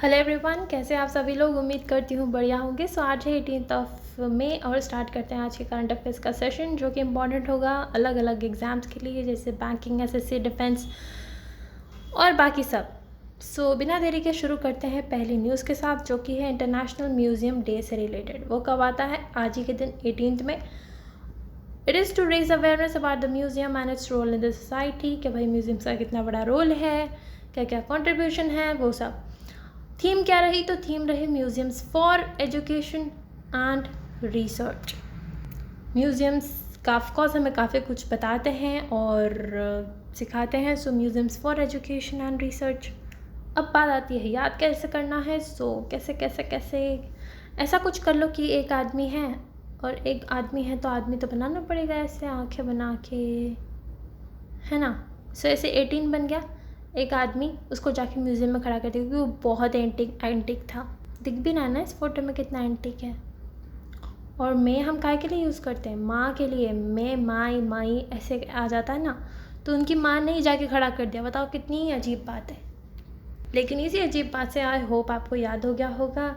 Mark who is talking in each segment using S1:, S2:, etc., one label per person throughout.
S1: Hello everyone, कैसे आप सभी लोग। उम्मीद करती हूँ बढ़िया होंगे। सो आज है 18 मई और स्टार्ट करते हैं आज के करंट अफेयर्स का सेशन, जो कि इम्पॉर्टेंट होगा अलग अलग एग्ज़ाम्स के लिए, जैसे बैंकिंग, एसएससी, डिफेंस और बाकी सब। सो बिना देरी के शुरू करते हैं पहली न्यूज़ के साथ, जो कि है इंटरनेशनल म्यूज़ियम डे से रिलेटेड। वो कब आता है? आज ही के दिन 18 में। It is to raise awareness about the museum and its role in the society, कि भाई म्यूज़ियम्स का कितना बड़ा रोल है, क्या क्या कॉन्ट्रीब्यूशन है, वो सब। थीम क्या रही? तो थीम रही museums for education and research. Museums का ऑफकोर्स हमें काफ़ी कुछ बताते हैं और सिखाते हैं। So museums for education and research. अब बात आती है याद कैसे करना है। सो कैसे कैसे कैसे ऐसा कुछ कर लो कि एक आदमी है, और एक आदमी है तो आदमी तो बनाना पड़ेगा ऐसे आंखें बना के, है ना। सो ऐसे 18 बन गया। एक आदमी, उसको जाके म्यूज़ियम में खड़ा कर दिया, क्योंकि वो बहुत एंटिक था। दिख भी ना इस फोटो में कितना एंटिक है। और मैं हम काय के लिए यूज़ करते हैं? माँ के लिए। मैं, माई ऐसे आ जाता है ना, तो उनकी माँ ने ही जाके खड़ा कर दिया। बताओ कितनी अजीब बात है। लेकिन इसी अजीब बात से आई होप आपको याद हो गया होगा,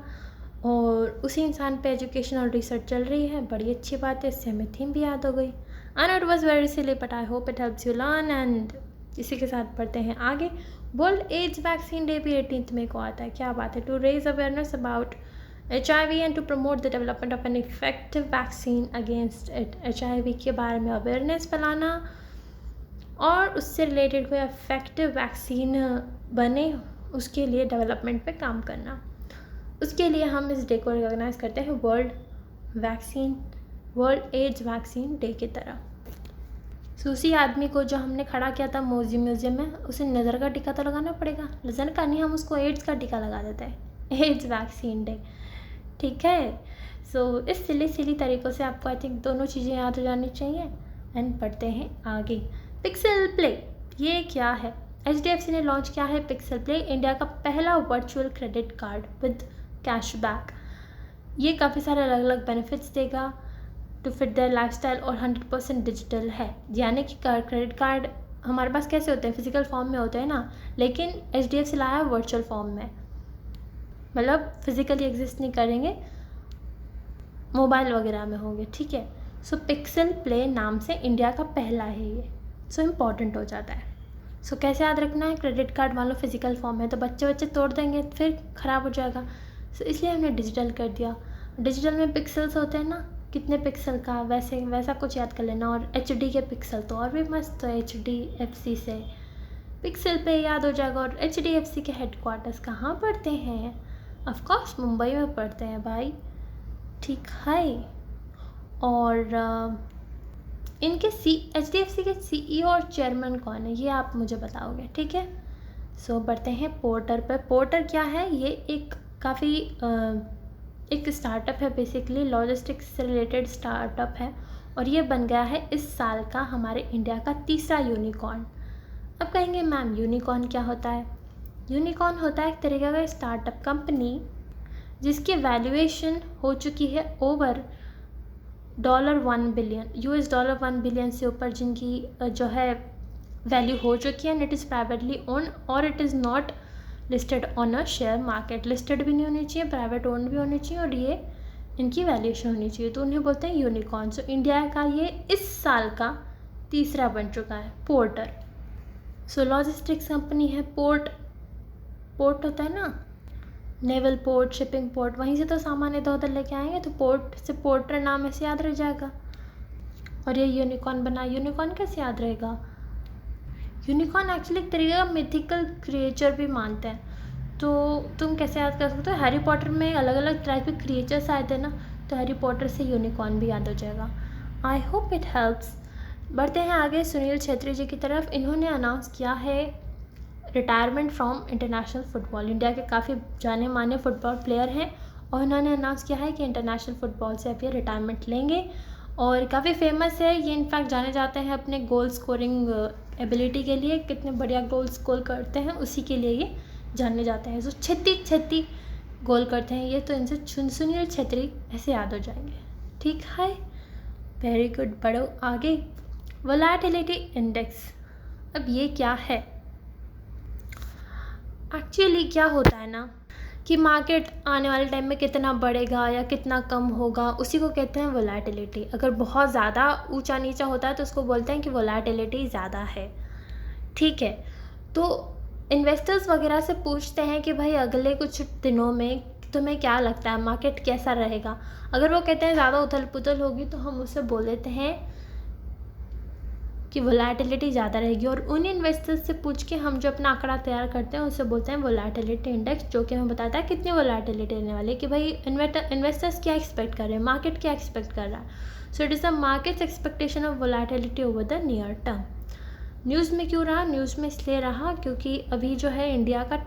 S1: और उसी इंसान पे एजुकेशन और रिसर्च चल रही है। बड़ी अच्छी बात है, इससे हमें थीम भी याद हो गई। I know it was very silly, but I hope it helps you learn. And इसी के साथ बढ़ते हैं आगे। वर्ल्ड एड्स वैक्सीन डे भी 18 मई को आता है। क्या बात है। To raise awareness about HIV and to promote the development of an effective vaccine against it. HIV के बारे में अवेयरनेस फैलाना और उससे रिलेटेड कोई इफेक्टिव वैक्सीन बने, उसके लिए डेवलपमेंट पे काम करना। उसके लिए हम इस डे को रिकॉग्नाइज करते हैं वर्ल्ड एड्स वैक्सीन डे की तरह। सो उसी आदमी को जो हमने खड़ा किया था म्यूज़ियम में, उसे नज़र का टीका तो लगाना पड़ेगा। नज़र का नहीं, हम उसको एड्स का टीका लगा देते हैं। एड्स वैक्सीन डे, ठीक है। सो इस सिली तरीक़ों से आपको आई थिंक दोनों चीज़ें याद हो जानी चाहिए। एंड पढ़ते हैं आगे। पिक्सल प्ले, ये क्या है? HDFC ने लॉन्च किया है पिक्सल प्ले, इंडिया का पहला virtual credit card with cashback. ये काफ़ी सारे अलग अलग बेनिफिट्स देगा टू फिट देयर लाइफस्टाइल, और 100% डिजिटल है। यानी कि क्रेडिट कार्ड हमारे पास कैसे होते हैं? फिजिकल फॉर्म में होते हैं ना, लेकिन HDFC लाया वर्चुअल फॉर्म में, मतलब फिजिकली एग्जिस्ट नहीं करेंगे, मोबाइल वगैरह में होंगे, ठीक है। सो पिक्सल प्ले नाम से इंडिया का पहला है ये। सो इम्पॉर्टेंट हो जाता है। सो कैसे याद रखना है? क्रेडिट कार्ड मान लो फिजिकल फॉर्म है तो बच्चे तोड़ देंगे, फिर ख़राब हो जाएगा। सो इसलिए हमने डिजिटल कर दिया। डिजिटल में पिक्सल्स होते हैं ना, कितने पिक्सल का, वैसा कुछ याद कर लेना। और HD के पिक्सल तो और भी मस्त, तो HDFC से पिक्सल पे याद हो जाएगा। और HDFC के हेडक्वार्टर्स कहाँ पड़ते हैं? ऑफकोर्स मुंबई में पड़ते हैं भाई, ठीक है। और इनके HDFC के CEO और चेयरमैन कौन है, ये आप मुझे बताओगे, ठीक है। सो बढ़ते हैं पोर्टर पर। पोर्टर क्या है? ये एक काफ़ी एक स्टार्टअप है, बेसिकली लॉजिस्टिक्स से रिलेटेड स्टार्टअप है, और ये बन गया है इस साल का हमारे इंडिया का तीसरा यूनिकॉर्न। अब कहेंगे मैम यूनिकॉर्न क्या होता है? यूनिकॉर्न होता है एक तरीके का स्टार्टअप कंपनी जिसकी वैल्यूएशन हो चुकी है ओवर $1 बिलियन, $1 बिलियन से ऊपर, जिनकी जो है वैल्यू हो चुकी है। And it is privately own, और it is not listed on a share market. Listed भी नहीं होनी चाहिए, प्राइवेट ओन भी होनी चाहिए, और ये इनकी वैल्यूएशन होनी चाहिए, तो उन्हें बोलते हैं यूनिकॉर्न। सो इंडिया का ये इस साल का तीसरा बन चुका है पोर्टर। सो लॉजिस्टिक्स कंपनी है। पोर्ट होता है ना, नेवल पोर्ट, शिपिंग पोर्ट, वहीं से तो सामान इधर उधर लेके आएंगे, तो पोर्ट से पोर्टर नाम ऐसे याद रह जाएगा। और ये यूनिकॉर्न बना। यूनिकॉर्न कैसे याद रहेगा? यूनिकॉर्न एक्चुअली एक तरीके का मिथिकल क्रिएचर भी मानते हैं। तो तुम कैसे याद कर सकते हो? हैरी पॉटर में अलग अलग टाइप के क्रिएचर्स आए थे ना, तो हैरी पॉटर से यूनिकॉर्न भी याद हो जाएगा। I hope it helps. बढ़ते हैं आगे सुनील छेत्री जी की तरफ। इन्होंने अनाउंस किया है retirement from international football. India के काफ़ी जाने माने फुटबॉल प्लेयर हैं, और उन्होंने अनाउंस किया है कि इंटरनेशनल फुटबॉल से अब ये रिटायरमेंट लेंगे। और काफ़ी फेमस है ये, इनफैक्ट जाने जाते हैं अपने गोल स्कोरिंग एबिलिटी के लिए। कितने बढ़िया गोल स्कोर करते हैं, उसी के लिए ये जाने जाते हैं। सो छत्ती गोल करते हैं ये, तो इनसे सुनील छेत्री ऐसे याद हो जाएंगे, ठीक है। Very good. बढ़ो आगे। वोलेटिलिटी इंडेक्स, अब ये क्या है? एक्चुअली क्या होता है ना, कि मार्केट आने वाले टाइम में कितना बढ़ेगा या कितना कम होगा, उसी को कहते हैं वोलेटिलिटी। अगर बहुत ज़्यादा ऊंचा नीचा होता है तो उसको बोलते हैं कि वोलेटिलिटी ज़्यादा है। ठीक है, तो इन्वेस्टर्स वगैरह से पूछते हैं कि भाई अगले कुछ दिनों में तुम्हें क्या लगता है मार्केट कैसा रहेगा। अगर वो कहते हैं ज़्यादा उथल पुथल होगी तो हम उससे बोल देते हैं कि वोलेटिलिटी ज़्यादा रहेगी। और उन इन्वेस्टर्स से पूछ के हम जो अपना आंकड़ा तैयार करते हैं उससे बोलते हैं वोलेटिलिटी इंडेक्स, जो कि हमें बताता है कितनी वोलेटिलिटी रहने वाली है, कि भाई इन्वेस्टर्स क्या एक्सपेक्ट कर रहे हैं, मार्केट क्या एक्सपेक्ट कर रहा है। So it is the markets expectation of volatility over the near term. News में क्यों रहा? न्यूज़ में इसलिए रहा क्योंकि अभी जो है इंडिया का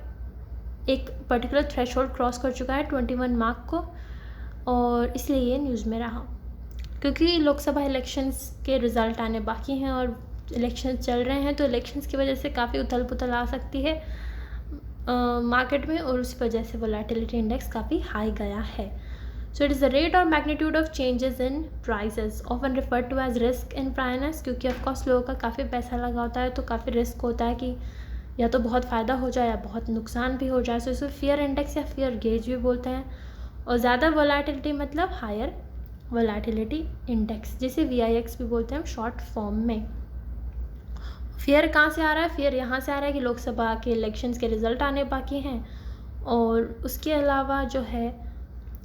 S1: एक पर्टिकुलर थ्रेशोल्ड क्रॉस कर चुका है 21 मार्क को, और इसलिए ये न्यूज़ में रहा। क्योंकि लोकसभा इलेक्शंस के रिज़ल्ट आने बाकी हैं और इलेक्शंस चल रहे हैं, तो इलेक्शंस की वजह से काफ़ी उथल पुथल आ सकती है मार्केट में, और उस वजह से वोलेटिलिटी इंडेक्स काफ़ी हाई गया है। So it is the rate और magnitude of changes in prices often refer to as risk in finance, क्योंकि ऑफकोर्स लोगों का काफ़ी पैसा लगा होता है तो काफ़ी रिस्क होता है कि या तो बहुत फ़ायदा हो जाए या बहुत नुकसान भी हो जाए। सो इसे फियर इंडेक्स या फियर गेज भी बोलते हैं। और ज़्यादा वोलेटिलिटी मतलब हायर वोलेटिलिटी इंडेक्स, जिसे VIX भी बोलते हैं हम शॉर्ट फॉर्म में। फियर कहाँ से आ रहा है? फियर यहाँ से आ रहा है कि लोकसभा के इलेक्शंस के रिज़ल्ट आने बाकी हैं, और उसके अलावा जो है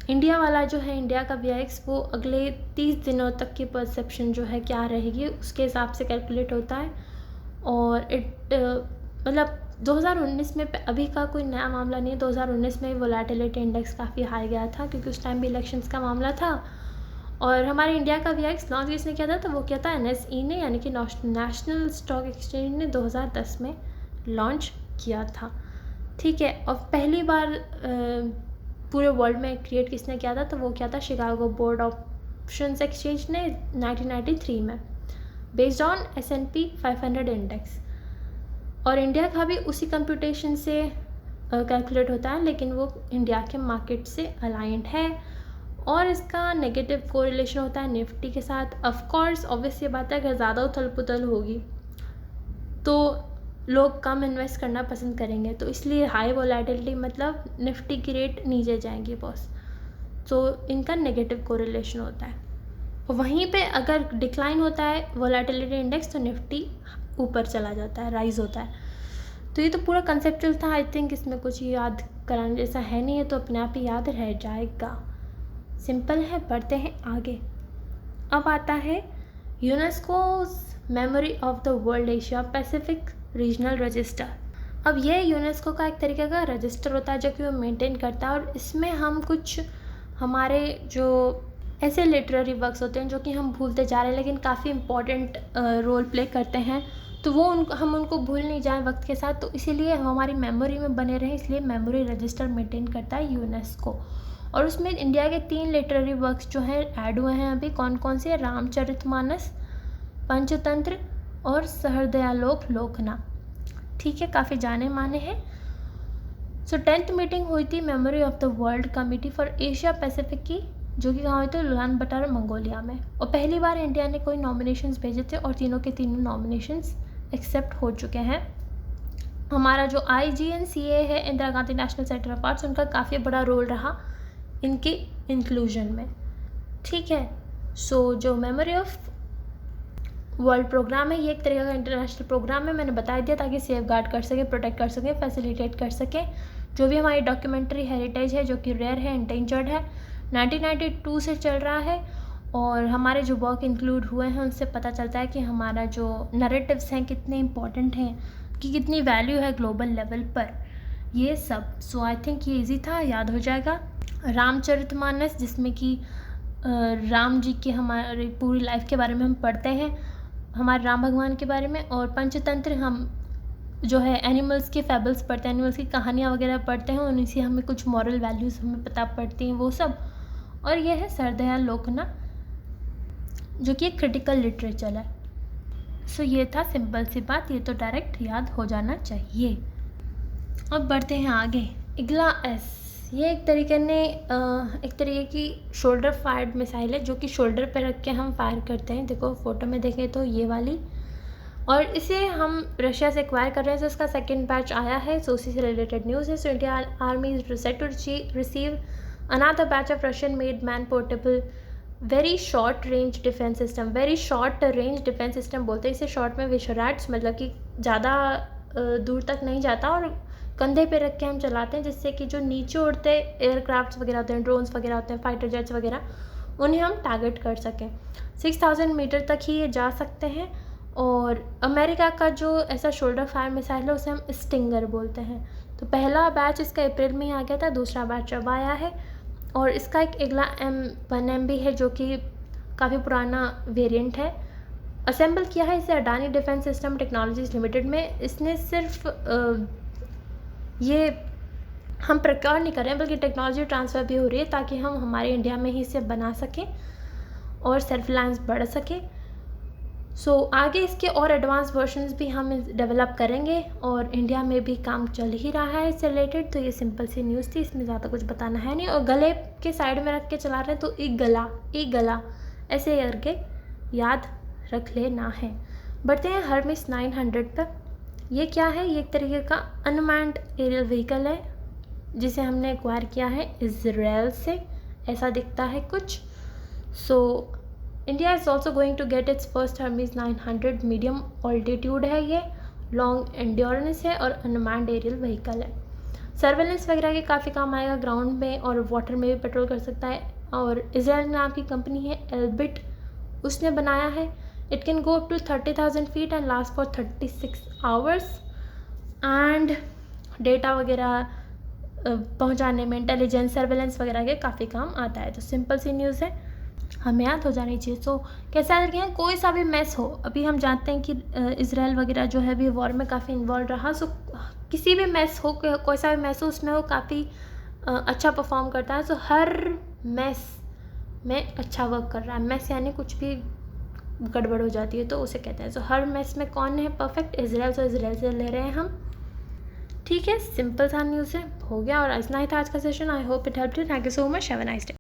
S1: इंडिया वाला जो है इंडिया का VIX वो अगले 30 दिनों तक की परसेप्शन जो है क्या रहेगी उसके हिसाब से कैलकुलेट होता है। और मतलब 2019 में अभी का कोई नया मामला नहीं है, 2019 में वोलेटिलिटी इंडेक्स काफ़ी हाई गया था क्योंकि उस टाइम भी इलेक्शंस का मामला था। और हमारे इंडिया का VIX लॉन्च किसने किया था? तो वो किया था NSE ने, यानी कि नेशनल स्टॉक एक्सचेंज ने 2010 में लॉन्च किया था। ठीक है, और पहली बार पूरे वर्ल्ड में क्रिएट किसने किया था? तो वो किया था शिकागो बोर्ड ऑप्शंस एक्सचेंज ने 1993 में, बेस्ड ऑन S&P 500 इंडेक्स। और इंडिया का भी उसी कंप्यूटेशन से कैलकुलेट होता है, लेकिन वो इंडिया के मार्केट से अलाइंड है, और इसका नेगेटिव कोरिलेशन होता है निफ्टी के साथ। ऑफ कोर्स ऑब्वियस ये बात है, अगर ज़्यादा उथल पुथल होगी तो लोग कम इन्वेस्ट करना पसंद करेंगे, तो इसलिए हाई वोलेटिलिटी मतलब निफ्टी की रेट नीचे जाएंगी बॉस, तो इनका नेगेटिव कोरिलेशन होता है। और वहीं पे अगर डिक्लाइन होता है वोलेटिलिटी इंडेक्स तो निफ्टी ऊपर चला जाता है, राइज होता है। तो ये तो पूरा कंसेप्चुअल था। आई थिंक इसमें कुछ याद कराने जैसा है नहीं है, तो अपने आप ही याद रह जाएगा। सिंपल है, बढ़ते हैं आगे। अब आता है UNESCO's memory of the world Asia Pacific regional register. अब ये यूनेस्को का एक तरीके का रजिस्टर होता है जो कि वो मेंटेन करता है, और इसमें हम कुछ हमारे जो ऐसे लिटरेरी वर्क्स होते हैं जो कि हम भूलते जा रहे हैं लेकिन काफ़ी इम्पोर्टेंट रोल प्ले करते हैं, तो वो हम उनको भूल नहीं जाएं वक्त के साथ, तो इसीलिए हम हमारी मेमोरी में बने रहें, इसलिए मेमोरी रजिस्टर मेंटेन करता है यूनेस्को। और उसमें इंडिया के 3 लिटरेरी वर्क्स जो हैं ऐड हुए हैं अभी। कौन कौन से? रामचरितमानस, पंचतंत्र और सहृदयालोक लोकना। ठीक है, काफ़ी जाने माने हैं। सो 10th मीटिंग हुई थी memory of the world committee for Asia Pacific की, जो कि कहाँ हुई थी? उलान बटार मंगोलिया में। और पहली बार इंडिया ने कोई नॉमिनेशंस भेजे थे, और तीनों के तीनों नॉमिनेशंस एक्सेप्ट हो चुके हैं। हमारा जो IGNCA है, Indira Gandhi national centre of arts, उनका काफ़ी बड़ा रोल रहा इनके इंक्लूजन में। ठीक है, सो जो मेमोरी ऑफ वर्ल्ड प्रोग्राम है, ये एक तरीके का इंटरनेशनल प्रोग्राम है, मैंने बता दिया, ताकि सेफ गार्ड कर सके, प्रोटेक्ट कर सके, फैसिलिटेट कर सके जो भी हमारी डॉक्यूमेंट्री हेरिटेज है, जो कि रेयर है, इंडेंजर्ड है। 1992 से चल रहा है, और हमारे जो वर्क इंक्लूड हुए हैं उनसे पता चलता है कि हमारा जो नरेटिव्स हैं कितने इंपॉर्टेंट हैं, कि कितनी वैल्यू है ग्लोबल लेवल पर, ये सब। सो आई थिंक ये ईजी था, याद हो जाएगा। रामचरितमानस, जिसमें कि राम जी के हमारी पूरी लाइफ के बारे में हम पढ़ते हैं, हमारे राम भगवान के बारे में। और पंचतंत्र हम जो है एनिमल्स के फैबल्स पढ़ते हैं, एनिमल्स की कहानियाँ वगैरह पढ़ते हैं, उन्हीं से हमें कुछ मॉरल वैल्यूज़ हमें पता पड़ती हैं, वो सब। और ये है सहृदयाल लोकना, जो कि एक क्रिटिकल लिटरेचर है। सो ये था सिंपल सी बात, ये तो डायरेक्ट याद हो जाना चाहिए। अब बढ़ते हैं आगे। इग्ला एस, ये एक तरीके की शोल्डर फायर्ड मिसाइल है, जो कि शोल्डर पे रख के हम फायर करते हैं। देखो फोटो में देखें तो ये वाली, और इसे हम रशिया से एक्वायर कर रहे हैं, तो इसका सेकेंड बैच आया है। सो उसी से रिलेटेड न्यूज़ है। So India army is set to receive another batch of Russian made man portable very short range defence system. Very short range defence system बोलते हैं इसे शॉर्ट में, विशराट्स, मतलब कि ज़्यादा दूर तक नहीं जाता और कंधे पे रख के हम चलाते हैं, जिससे कि जो नीचे उड़ते एयरक्राफ्ट्स वगैरह होते हैं, ड्रोन्स वगैरह होते हैं, फाइटर जेट्स वगैरह, उन्हें हम टारगेट कर सकें। 6000 मीटर तक ही ये जा सकते हैं। और अमेरिका का जो ऐसा शोल्डर फायर मिसाइल है उसे हम स्टिंगर बोलते हैं। तो पहला बैच इसका अप्रैल में ही आ गया था, दूसरा बैच अब आया है। और इसका एक अगला M1MB है जो कि काफ़ी पुराना वेरिएंट है। असेंबल किया है इसे Adani defence system technologies limited में। इसने सिर्फ ये हम प्रकार नहीं कर रहे हैं, बल्कि टेक्नोलॉजी ट्रांसफ़र भी हो रही है ताकि हम हमारे इंडिया में ही इसे बना सकें और सेल्फ रिलायंस बढ़ सके। सो आगे इसके और एडवांस वर्जन्स भी हम डेवलप करेंगे और इंडिया में भी काम चल ही रहा है इससे रिलेटेड। तो ये सिंपल सी न्यूज़ थी, इसमें ज़्यादा कुछ बताना है नहीं। और गले के साइड में रख के चला रहे हैं, तो एक गला ऐसे करके याद रख लेना है। बढ़ते हैं हर्मिस 900 तक। ये क्या है? ये एक तरीके का अनमैन्ड एरियल व्हीकल है जिसे हमने एक्वायर किया है इजराइल से। ऐसा दिखता है कुछ। So India is also going to get its first Hermes 900। Medium altitude है, ये लॉन्ग एंड्योरेंस है और अनमैन्ड एरियल व्हीकल है। सर्वेलेंस वगैरह के काफ़ी काम आएगा, ग्राउंड में और वाटर में भी पेट्रोल कर सकता है। और इजराइल नाम की कंपनी है एल्बिट, उसने बनाया है। It can go up to 30,000 feet and last for 36 hours. And data वगैरह पहुंचाने में, इंटेलिजेंस, सर्वेलेंस वगैरह के काफ़ी काम आता है। तो सिंपल सी न्यूज़ है, हमें याद हो जानी चाहिए। सो कैसा लगे हैं, कोई सा भी मैस हो, अभी हम जानते हैं कि इजराइल वगैरह जो है अभी वॉर में काफ़ी इन्वॉल्व रहा। सो किसी भी मैस हो, कोई सा भी मैस हो, उसमें वो काफ़ी अच्छा परफॉर्म करता है। सो हर मैस में अच्छा वर्क कर रहा है। मैस यानी कुछ भी गड़बड़ हो जाती है तो उसे कहते हैं। सो हर मैस में कौन है परफेक्ट? इजराइल। सो इजराइल से ले रहे हैं हम। ठीक है, सिंपल सा न्यूज़ है, हो गया। और इतना ही था आज का session. I hope it help you. Thank you so much. Have a nice day.